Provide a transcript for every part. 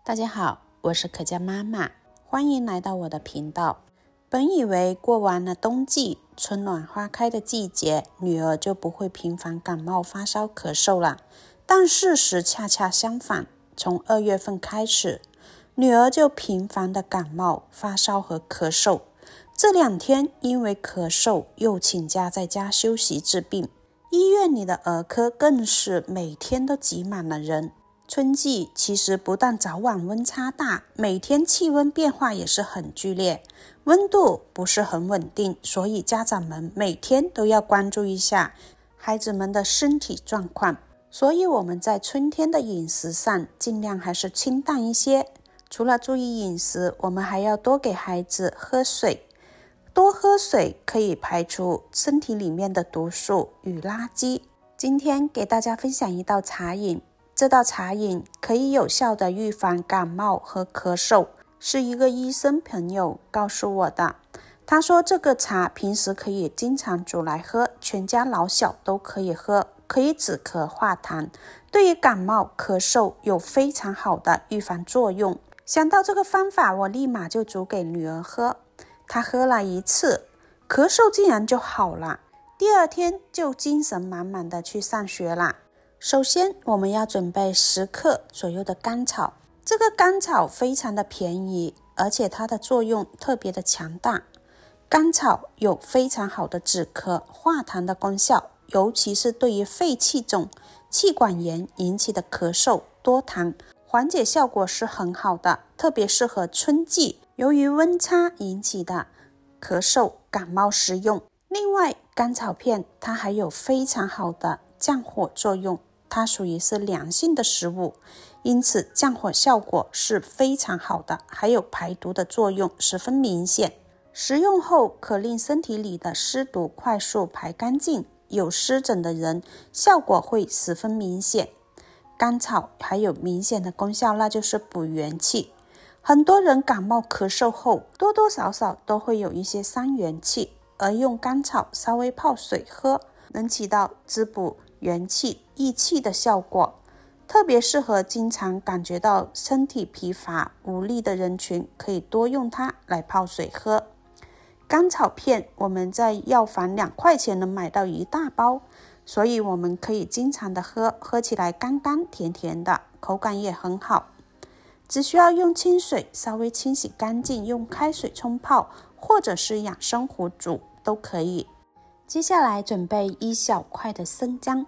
大家好，我是可嘉妈妈，欢迎来到我的频道。本以为过完了冬季，春暖花开的季节，女儿就不会频繁感冒、发烧、咳嗽了。但事实恰恰相反，从2月份开始，女儿就频繁的感冒、发烧和咳嗽。这2天因为咳嗽，又请假在家休息治病。医院里的儿科更是每天都挤满了人。春季其实不但早晚温差大，每天气温变化也是很剧烈，温度不是很稳定，所以家长们每天都要关注一下孩子们的身体状况。所以我们在春天的饮食上尽量还是清淡一些。除了注意饮食，我们还要多给孩子喝水。多喝水可以排除身体里面的毒素与垃圾。今天给大家分享一道茶饮，这道茶饮可以有效的预防感冒和咳嗽，是一个医生朋友告诉我的。他说这个茶平时可以经常煮来喝，全家老小都可以喝，可以止咳化痰，对于感冒咳嗽有非常好的预防作用。想到这个方法，我立马就煮给女儿喝。她喝了1次，咳嗽竟然就好了，第2天就精神满满的去上学了。首先我们要准备10克左右的甘草，这个甘草非常的便宜，而且它的作用特别的强大。甘草有非常好的止咳化痰的功效，尤其是对于肺气肿、气管炎引起的咳嗽多痰，缓解效果是很好的，特别适合春季由于温差引起的咳嗽感冒时用。另外甘草片它还有非常好的降火作用，它属于是凉性的食物，因此降火效果是非常好的，还有排毒的作用十分明显。食用后可令身体里的湿毒快速排干净，有湿疹的人效果会十分明显。甘草还有明显的功效，那就是补元气。很多人感冒咳嗽后多多少少都会有一些伤元气，而用甘草稍微泡水喝，能起到滋补元气益气的效果，特别适合经常感觉到身体疲乏无力的人群，可以多用它来泡水喝。甘草片我们在药房2块钱能买到1大包，所以我们可以经常的喝，喝起来甘甘甜甜的，口感也很好。只需要用清水稍微清洗干净，用开水冲泡，或者是养生壶煮都可以。接下来准备1小块的生姜。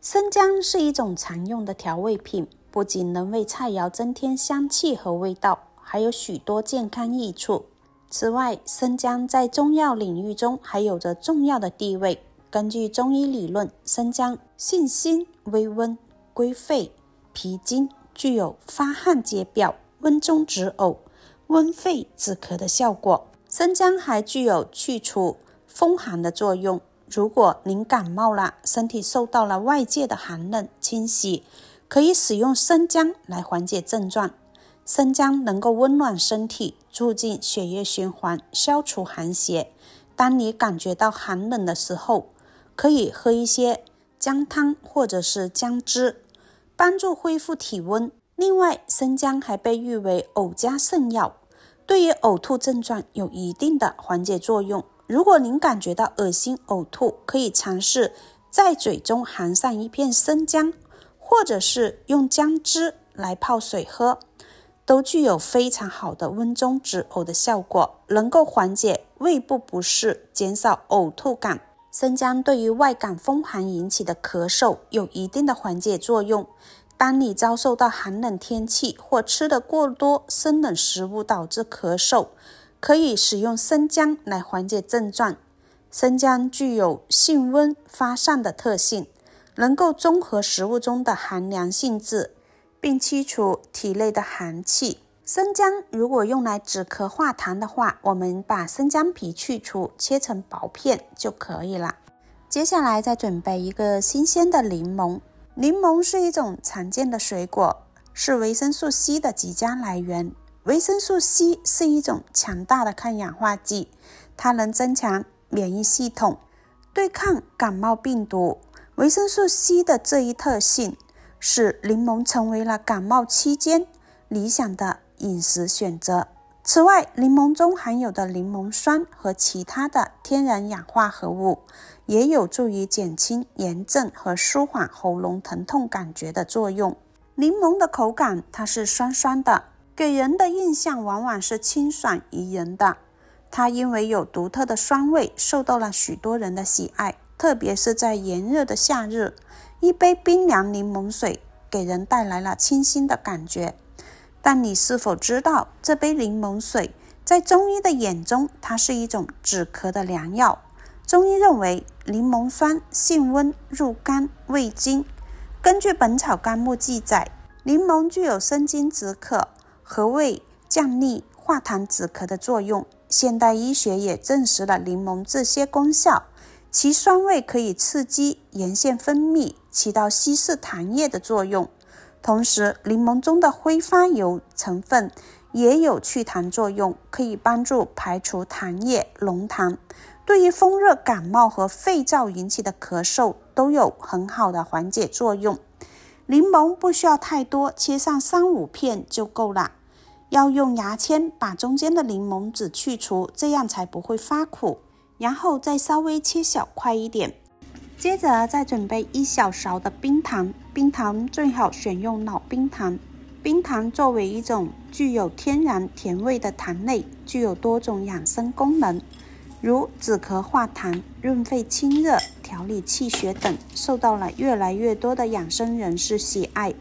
生姜是一种常用的调味品，不仅能为菜肴增添香气和味道，还有许多健康益处。此外，生姜在中药领域中还有着重要的地位。根据中医理论，生姜性辛微温，归肺脾经，具有发汗解表、温中止呕、温肺止咳的效果。生姜还具有去除风寒的作用。如果您感冒了，身体受到了外界的寒冷侵袭，可以使用生姜来缓解症状。生姜能够温暖身体，促进血液循环，消除寒邪。当你感觉到寒冷的时候，可以喝一些姜汤或者是姜汁，帮助恢复体温。另外，生姜还被誉为呕加圣药，对于呕吐症状有一定的缓解作用。如果您感觉到恶心呕吐，可以尝试在嘴中含上一片生姜，或者是用姜汁来泡水喝，都具有非常好的温中止呕的效果，能够缓解胃部不适，减少呕吐感。生姜对于外感风寒引起的咳嗽有一定的缓解作用。当你遭受到寒冷天气或吃得过多生冷食物导致咳嗽，可以使用生姜来缓解症状。生姜具有性温发散的特性，能够中和食物中的寒凉性质，并驱除体内的寒气。生姜如果用来止咳化痰的话，我们把生姜皮去除，切成薄片就可以了。接下来再准备一个新鲜的柠檬。柠檬是一种常见的水果，是维生素 C 的极佳来源。维生素 C 是一种强大的抗氧化剂，它能增强免疫系统，对抗感冒病毒。维生素 C 的这一特性使柠檬成为了感冒期间理想的饮食选择。此外，柠檬中含有的柠檬酸和其他的天然氧化合物也有助于减轻炎症和舒缓喉咙疼痛感觉的作用。柠檬的口感它是酸酸的，给人的印象往往是清爽宜人的。它因为有独特的酸味，受到了许多人的喜爱，特别是在炎热的夏日，一杯冰凉柠檬水给人带来了清新的感觉。但你是否知道，这杯柠檬水在中医的眼中，它是一种止咳的良药。中医认为，柠檬酸性温，入肝、胃经。根据《本草纲目》记载，柠檬具有生津止渴、和胃、降逆、化痰止咳的作用。现代医学也证实了柠檬这些功效，其酸味可以刺激炎腺分泌，起到稀释痰液的作用。同时，柠檬中的挥发油成分也有祛痰作用，可以帮助排除痰液、浓痰，对于风热感冒和肺燥引起的咳嗽都有很好的缓解作用。柠檬不需要太多，切上3-5片就够了。要用牙签把中间的柠檬籽去除，这样才不会发苦，然后再稍微切小块一点。接着再准备1小勺的冰糖，冰糖最好选用老冰糖。冰糖作为一种具有天然甜味的糖类，具有多种养生功能，如止咳化痰、润肺清热、调理气血等，受到了越来越多的养生人士喜爱。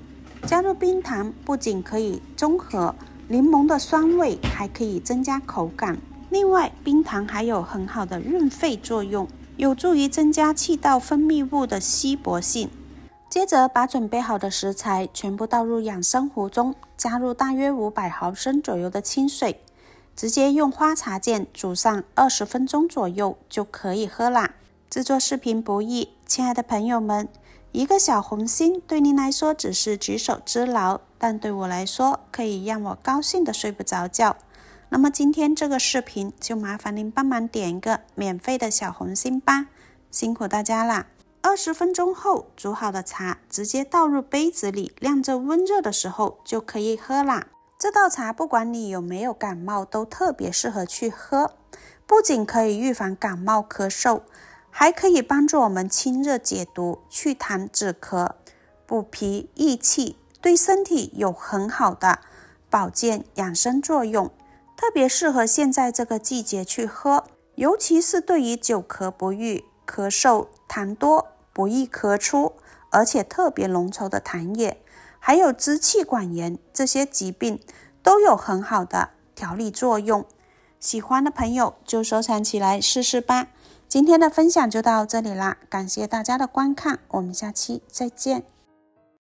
加入冰糖不仅可以中和柠檬的酸味，还可以增加口感。另外，冰糖还有很好的润肺作用，有助于增加气道分泌物的稀薄性。接着把准备好的食材全部倒入养生壶中，加入大约500毫升左右的清水，直接用花茶键煮上20分钟左右就可以喝啦。制作视频不易，亲爱的朋友们，一个小红心对您来说只是举手之劳，但对我来说可以让我高兴的睡不着觉。那么今天这个视频就麻烦您帮忙点一个免费的小红心吧，辛苦大家啦。20分钟后，煮好的茶直接倒入杯子里，晾着温热的时候就可以喝啦。这道茶不管你有没有感冒，都特别适合去喝，不仅可以预防感冒咳嗽，还可以帮助我们清热解毒、祛痰止咳、补脾益气，对身体有很好的保健养生作用，特别适合现在这个季节去喝，尤其是对于久咳不愈、咳嗽、痰多、不易咳出，而且特别浓稠的痰液，还有支气管炎，这些疾病都有很好的调理作用。喜欢的朋友就收藏起来试试吧。今天的分享就到这里啦，感谢大家的观看，我们下期再见。